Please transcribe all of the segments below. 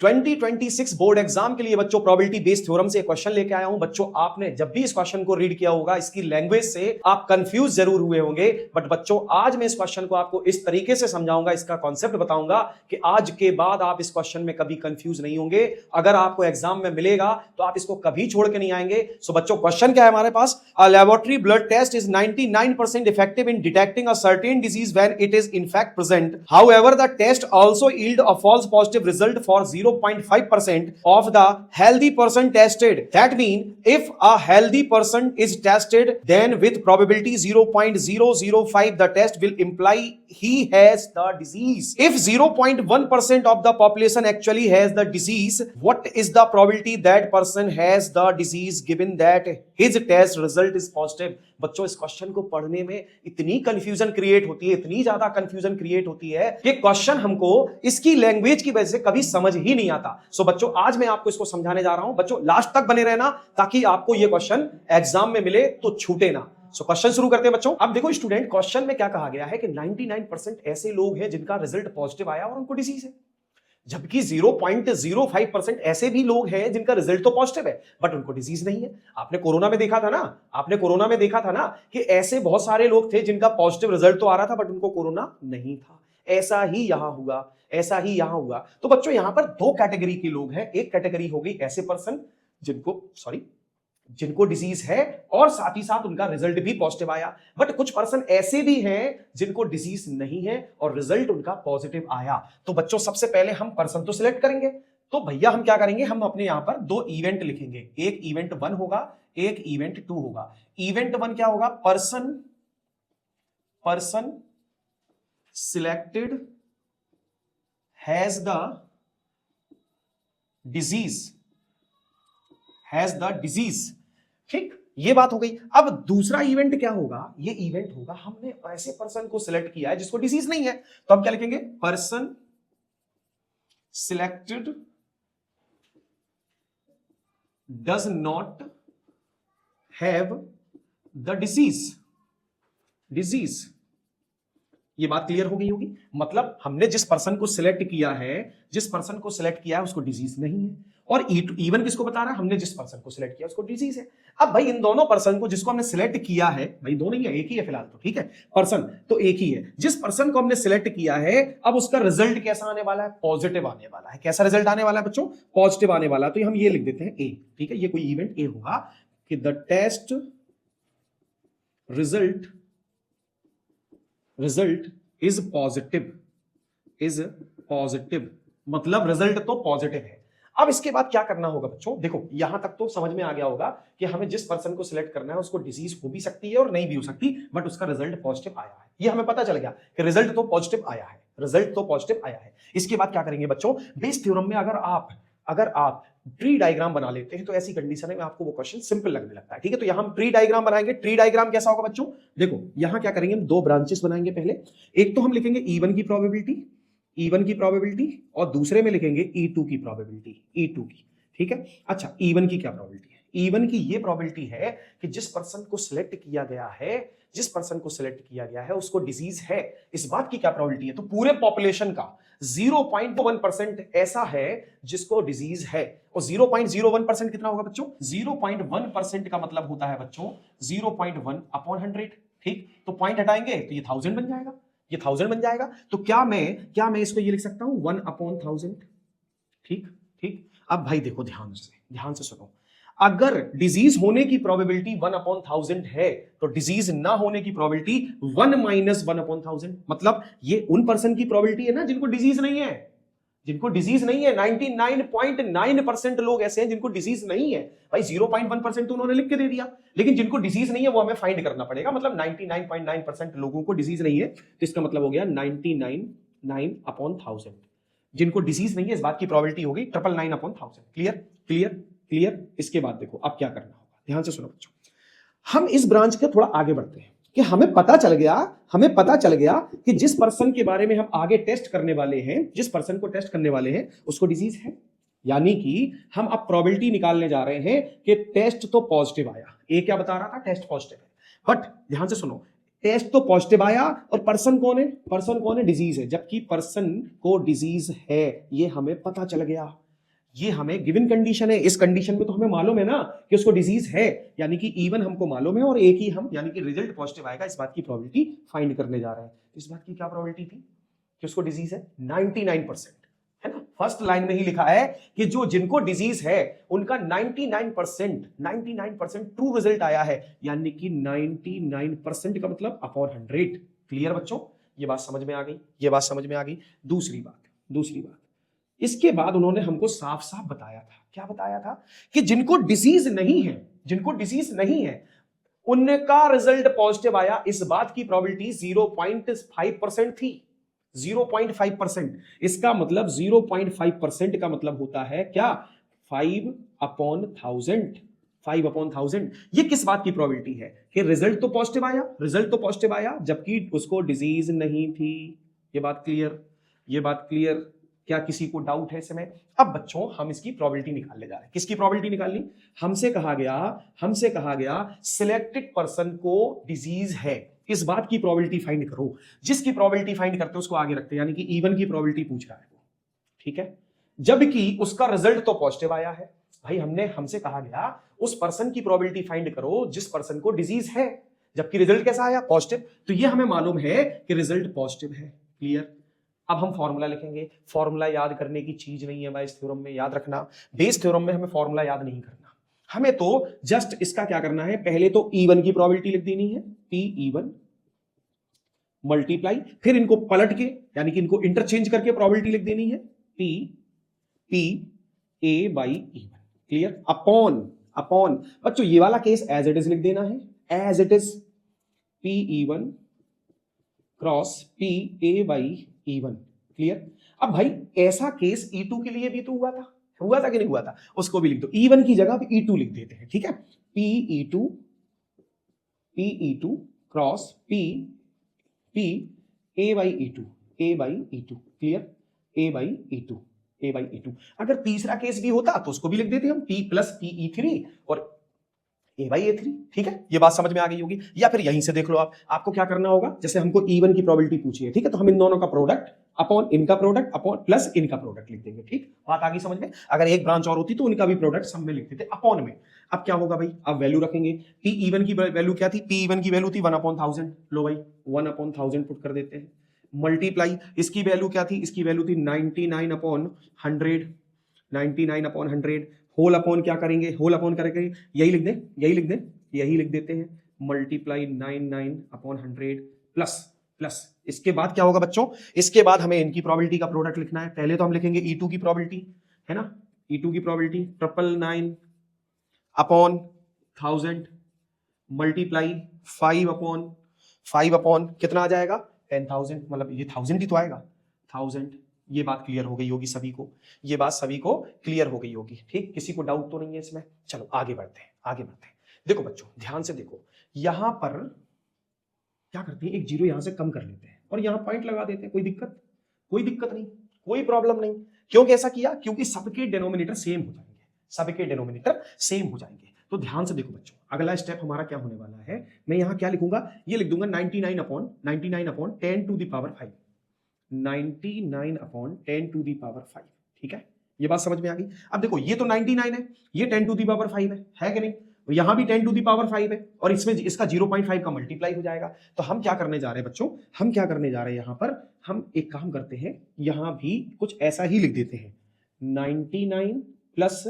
2026 board exam के लिए बच्चों प्रोबेबिलिटी बेस्ड थ्योरम से क्वेश्चन लेके आया हूं। बच्चों आपने जब भी इस क्वेश्चन को रीड किया होगा इसकी लैंग्वेज से आप कंफ्यूज जरूर हुए होंगे, बट बच्चों आज मैं इस क्वेश्चन को आपको इस तरीके से समझाऊंगा, इसका कॉन्सेप्ट बताऊंगा कि आज के बाद आप इस क्वेश्चन में कभी कंफ्यूज नहीं होंगे। अगर आपको एग्जाम में मिलेगा तो आप इसको कभी छोड़ के नहीं आएंगे। सो बच्चों क्वेश्चन क्या है हमारे पास, a laboratory blood test is 99% effective in detecting a certain disease when it is in fact present. However the test also yield a false positive result for 0.5% of the healthy person tested. That means if a healthy person is tested, then with probability 0.005 the test will imply he has the disease. If 0.1% of the population actually has the disease, what is the probability that person has the disease given that his test result is positive? बच्चों इस question को पढ़ने में इतनी confusion create होती है, इतनी ज्यादा कंफ्यूजन क्रिएट होती है कि क्वेश्चन हमको इसकी लैंग्वेज की वजह से कभी समझ ही नहीं आता। सो बच्चों आज मैं आपको इसको समझाने जा रहा हूं। बच्चों लास्ट तक बने रहना ताकि आपको ये क्वेश्चन एग्जाम में मिले तो छूटे ना। सो क्वेश्चन शुरू करते हैं बच्चों। अब देखो स्टूडेंट, क्वेश्चन में क्या कहा गया है कि 99% ऐसे लोग हैं जिनका रिजल्ट पॉजिटिव आया और उनको डिजीज है, जबकि 0.05% ऐसे भी लोग हैं जिनका रिजल्ट तो पॉजिटिव है बट उनको डिजीज नहीं है। आपने कोरोना में देखा था ना कि ऐसे बहुत सारे लोग थे जिनका पॉजिटिव रिजल्ट तो आ रहा था बट उनको कोरोना नहीं था। ऐसा ही यहां हुआ। तो बच्चों यहां पर दो कैटेगरी के लोग हैं। एक कैटेगरी हो गई ऐसे पर्सन जिनको डिजीज है और साथ ही साथ उनका रिजल्ट भी पॉजिटिव आया, बट कुछ पर्सन ऐसे भी हैं जिनको डिजीज नहीं है और रिजल्ट उनका पॉजिटिव आया। तो बच्चों सबसे पहले हम पर्सन तो सिलेक्ट करेंगे। तो भैया हम क्या करेंगे, हम अपने यहां पर दो इवेंट लिखेंगे, एक इवेंट 1 होगा, एक इवेंट 2 होगा। इवेंट 1 क्या होगा, person selected has the disease. ठीक, ये बात हो गई। अब दूसरा इवेंट क्या होगा, ये इवेंट होगा हमने ऐसे पर्सन को सिलेक्ट किया है जिसको डिजीज नहीं है, तो हम क्या लिखेंगे, person selected does not have the disease. ये बात क्लियर हो गई होगी। मतलब हमने जिस पर्सन को सिलेक्ट किया है उसको डिजीज नहीं है, और इवन किसको बता रहा है, हमने जिस पर्सन को सिलेक्ट किया उसको डिजीज है। अब भाई इन दोनों पर्सन को जिसको हमने सिलेक्ट किया है, भाई दो नहीं है, एक ही है फिलहाल, तो ठीक है, पर्सन तो एक ही है। जिस पर्सन को हमने सिलेक्ट किया है अब उसका रिजल्ट कैसा आने वाला है, पॉजिटिव आने वाला है। कैसा रिजल्ट आने वाला है बच्चों, पॉजिटिव आने वाला है। तो हम ये लिख देते हैं ए, ठीक है, ये कोई इवेंट ए होगा कि the test result is positive, मतलब रिजल्ट तो पॉजिटिव है। अब इसके बाद क्या करना होगा बच्चों, देखो यहां तक तो समझ में आ गया होगा कि हमें जिस पर्सन को सिलेक्ट करना है उसको डिजीज हो भी सकती है और नहीं भी हो सकती, बट उसका रिजल्ट पॉजिटिव आया है। ये हमें पता चल गया कि रिजल्ट तो पॉजिटिव आया है। इसके बाद क्या करेंगे बच्चों, बेस थ्योरम में अगर आप ट्री डायग्राम बना लेते हैं तो ऐसी कंडीशन में आपको वो क्वेश्चन सिंपल लगने लगता है। ठीक है, तो यहां हम ट्री डायग्राम बनाएंगे। ट्री डायग्राम कैसा होगा बच्चों, देखो यहां क्या करेंगे, हम दो ब्रांचेस बनाएंगे। पहले एक तो हम लिखेंगे E1 की प्रोबेबिलिटी और दूसरे में लिखेंगे E2 की प्रोबेबिलिटी, ठीक है। अच्छा, E1 की क्या प्रोबेबिलिटी है, E1 की ये प्रोबेबिलिटी है कि जिस पर्सन को सिलेक्ट किया गया है उसको डिजीज है। इस बात की क्या प्रोबेबिलिटी है, तो पूरे पॉपुलेशन का 0.1% ऐसा है जिसको डिजीज है। और 0.01% कितना होगा बच्चों, 0.1% का मतलब होता है बच्चों 0.1/100। ठीक, तो पॉइंट हटाएंगे तो ये 1000 बन जाएगा। तो क्या मैं इसको ये लिख सकता हूं 1/1000। ठीक। अब भाई देखो ध्यान से सुनो, अगर डिजीज होने की प्रोबेबिलिटी 1/1000 है तो डिजीज ना होने की प्रोबेबिलिटी 1 - 1/1000, मतलब ये उन पर्सन की प्रोबेबिलिटी है ना जिनको डिजीज नहीं है। 99.9% लोग ऐसे हैं जिनको डिजीज नहीं है। भाई 0.1% तो उन्होंने लिख के दे दिया, लेकिन जिनको डिजीज नहीं है वो हमें फाइंड करना पड़ेगा। मतलब 99.9% लोगों को डिजीज नहीं है, तो इसका मतलब हो गया 99/1000। जिनको डिजीज नहीं है इस बात की प्रोबेबिलिटी होगी 999/1000। क्लियर। इसके बाद देखो अब क्या करना होगा, ध्यान से सुनो बच्चों। हम इस ब्रांच के थोड़ा आगे बढ़ते हैं कि हमें पता चल गया कि जिस पर्सन के बारे में हम आगे टेस्ट करने वाले हैं उसको डिजीज है। यानी कि हम अब प्रोबेबिलिटी निकालने जा रहे हैं कि टेस्ट तो पॉजिटिव आया। ए क्या बता रहा था, टेस्ट पॉजिटिव है, बट ध्यान से सुनो, टेस्ट तो पॉजिटिव आया और पर्सन कौन है, डिजीज है, जबकि पर्सन को डिजीज है ये हमें पता चल गया। ये हमें गिवन कंडीशन है, इस कंडीशन में तो हमें मालूम है ना कि उसको डिजीज है, यानी कि इवन हमको मालूम है और एक ही हम यानी कि रिजल्ट पॉजिटिव आएगा, इस बात की प्रोबेबिलिटी फाइंड करने जा रहे हैं। इस बात की क्या प्रोबेबिलिटी थी कि उसको डिजीज है? 99%, है ना। फर्स्ट लाइन में ही लिखा है कि जो जिनको डिजीज है उनका 99% ट्रू रिजल्ट आया है, यानी कि 99% का मतलब अपॉन 100। क्लियर बच्चों, ये बात समझ में आ गई, ये बात समझ में आ गई। दूसरी बात इसके बाद उन्होंने हमको साफ साफ बताया था, क्या बताया था कि जिनको डिजीज नहीं है, जिनको डिजीज नहीं है उनका रिजल्ट पॉजिटिव आया, इस बात की प्रोबेबिलिटी 0.5% थी। 0.5%, इसका मतलब 0.5% का मतलब होता है क्या? 5/1000। 5/1000 ये किस बात की प्रोबेबिलिटी है कि रिजल्ट तो पॉजिटिव आया, रिजल्ट तो पॉजिटिव आया जबकि उसको डिजीज नहीं थी। ये बात क्लियर, ये बात क्लियर। क्या किसी को डाउट है इसमें? अब बच्चों हम इसकी प्रोबेबिलिटी निकालने जा रहे हैं। किसकी प्रोबेबिलिटी निकालनी? हमसे कहा गया सिलेक्टेड पर्सन को डिजीज है, इस बात की प्रोबेबिलिटी फाइंड करो। जिसकी प्रोबेबिलिटी फाइंड करते हैं उसको आगे रखते हैं, यानी कि इवन की प्रोबेबिलिटी पूछ रहा है वो, ठीक है, जबकि उसका रिजल्ट तो पॉजिटिव आया है। भाई हमसे कहा गया उस पर्सन की प्रोबेबिलिटी फाइंड करो जिस पर्सन को डिजीज है, जबकि रिजल्ट कैसा आया? पॉजिटिव। तो ये हमें मालूम है कि रिजल्ट पॉजिटिव है। क्लियर। अब हम फॉर्मूला लिखेंगे। फॉर्मूला याद करने की चीज नहीं है बेस थ्योरम में, याद रखना बेस थ्योरम में हमें फॉर्मूला याद नहीं करना, हमें तो जस्ट इसका क्या करना है, पहले तो E1 की प्रोबेबिलिटी लिख देनी है, P(E1) मल्टीप्लाई, फिर इनको पलट के यानी कि इनको इंटरचेंज करके प्रोबेबिलिटी लिख देनी है, P(A/E1). क्लियर। अपॉन बच्चों ये वाला केस एज इट इज लिख देना है, as it is P(E1) cross P(A/E1). Clear. अब भाई ऐसा केस E2 के लिए भी तो हुआ था कि नहीं हुआ था? उसको भी लिख दो, E1 की जगह E2 लिख देते हैं, ठीक है। P(E2) cross A/E2। Clear, A/E2। अगर तीसरा केस भी होता तो उसको भी लिख देते हम P प्लस PE3 और A/A3। ठीक है, ये बात समझ में आ गई होगी। या फिर यहीं से देख लो आपको क्या करना होगा, जैसे हमको E1 की प्रोबेबिलिटी पूछी है, ठीक है, तो हम इन दोनों का प्रोडक्ट अपॉन इनका प्रोडक्ट अपॉन प्लस इनका प्रोडक्ट लिख देंगे। ठीक, बात आ गई समझ में। अगर एक ब्रांच और होती तो उनका भी प्रोडक्ट सब में लिख देते अपॉन में। अब क्या होगा भाई, अब वैल्यू रखेंगे। P(E1) की वैल्यू क्या थी? P(E1) की वैल्यू थी 1/1000। लो भाई 1/1000 पुट कर देते हैं, मल्टीप्लाई इसकी वैल्यू क्या थी? इसकी वैल्यू थी 99/100। 99/100 होल अपॉन क्या करेंगे? होल अपॉन करेंगे, यही लिख देते हैं, मल्टीप्लाई 99/100 प्लस इसके बाद क्या होगा बच्चों? इसके बाद हमें इनकी प्रोबेबिलिटी का प्रोडक्ट लिखना है। पहले तो हम लिखेंगे E2 की प्रोबेबिलिटी, है ना, E2 की प्रोबेबिलिटी 999/1000 मल्टीप्लाई 5/5 कितना आ जाएगा? 10,000, मतलब ये 1000 ही तो आएगा, 1000। ये बात क्लियर हो गई होगी सभी को, ये बात सभी को क्लियर हो गई होगी। ठीक, किसी को डाउट तो नहीं है इसमें? चलो आगे बढ़ते हैं। देखो बच्चों ध्यान से देखो, यहां पर क्या करते हैं, एक जीरो यहां से कम कर लेते हैं और यहां पॉइंट लगा देते हैं। कोई दिक्कत नहीं, कोई प्रॉब्लम नहीं। क्यों ऐसा किया? क्योंकि सबके डिनोमिनेटर सेम हो जाएंगे। तो ध्यान से देखो बच्चों, अगला स्टेप हमारा क्या होने वाला है, मैं यहां क्या लिखूंगा, ये लिख दूंगा 99/10⁵। 99/10⁵, ठीक है, ये बात समझ में आ गई। अब देखो ये तो 99 है, ये 10⁵ है कि नहीं? तो यहां भी 10⁵ है और इसमें इसका 0.5 का मल्टीप्लाई हो जाएगा। तो हम क्या करने जा रहे हैं बच्चों, हम क्या करने जा रहे हैं, यहां पर हम एक काम करते हैं, यहां भी कुछ ऐसा ही लिख देते हैं, 99 प्लस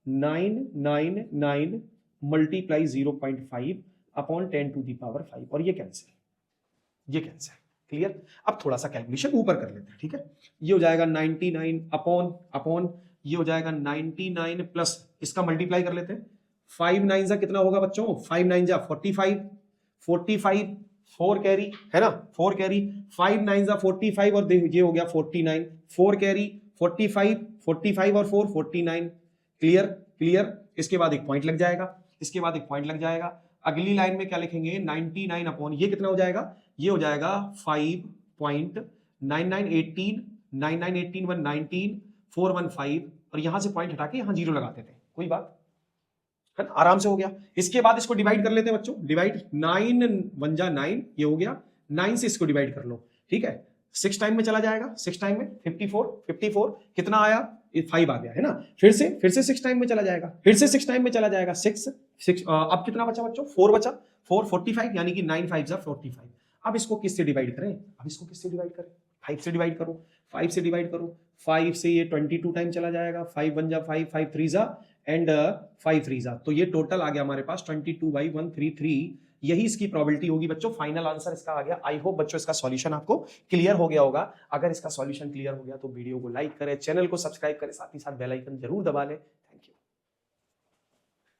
999 मल्टीप्लाई 0.5 अपॉन 10⁵ और ये कैंसिल। क्लियर। अब थोड़ा सा कैलकुलेशन ऊपर कर लेते हैं, ठीक है। ये हो जाएगा 99 अपॉन ये हो जाएगा 99 प्लस इसका मल्टीप्लाई कर लेते हैं, 5 9 जा कितना होगा बच्चों? 5 9 जा 45 4 कैरी, है ना, 4 कैरी, 5 9 जा 45 और ये हो गया 49, 4 कैरी 45 और 4 49। क्लियर। इसके बाद एक पॉइंट लग जाएगा, अगली लाइन में क्या लिखेंगे, 99 अपॉन ये कितना हो जाएगा? ये हो जाएगा 5.9918 119 415 और यहां से पॉइंट हटा के यहां जीरो लगाते थे, कोई बात है ना, आराम से हो गया। इसके बाद इसको डिवाइड कर लेते हैं बच्चों, डिवाइड 9 1 जा 9, ये हो गया, 9 से इसको डिवाइड कर लो, ठीक है, 6 टाइम में चला जाएगा, 6 टाइम में 54 कितना आया, 5 आ गया है ना। फिर से 6 टाइम में चला जाएगा, फिर से 6 टाइम में चला जाएगा, 6 अब कितना बचा बच्चों, 4 बचा, 4 45 यानी कि 9 5 45। अब इसको किससे डिवाइड करें, अब इसको किससे डिवाइड करें, 5 से डिवाइड करो, 5 से डिवाइड करो, 5 से ये 22 टाइम चला जाएगा, 5 1 जा 5, 5 3 जा एंड 5 3 जा, तो ये टोटल आ गया हमारे पास 22/133। यही इसकी प्रोबेबिलिटी होगी बच्चों। फाइनल आंसर इसका आ गया। आई होप बच्चों इसका सॉल्यूशन आपको क्लियर हो गया होगा। अगर इसका सॉल्यूशन क्लियर हो गया तो वीडियो को लाइक करें, चैनल को सब्सक्राइब करें, साथ ही साथ बेल आइकन जरूर दबा लें।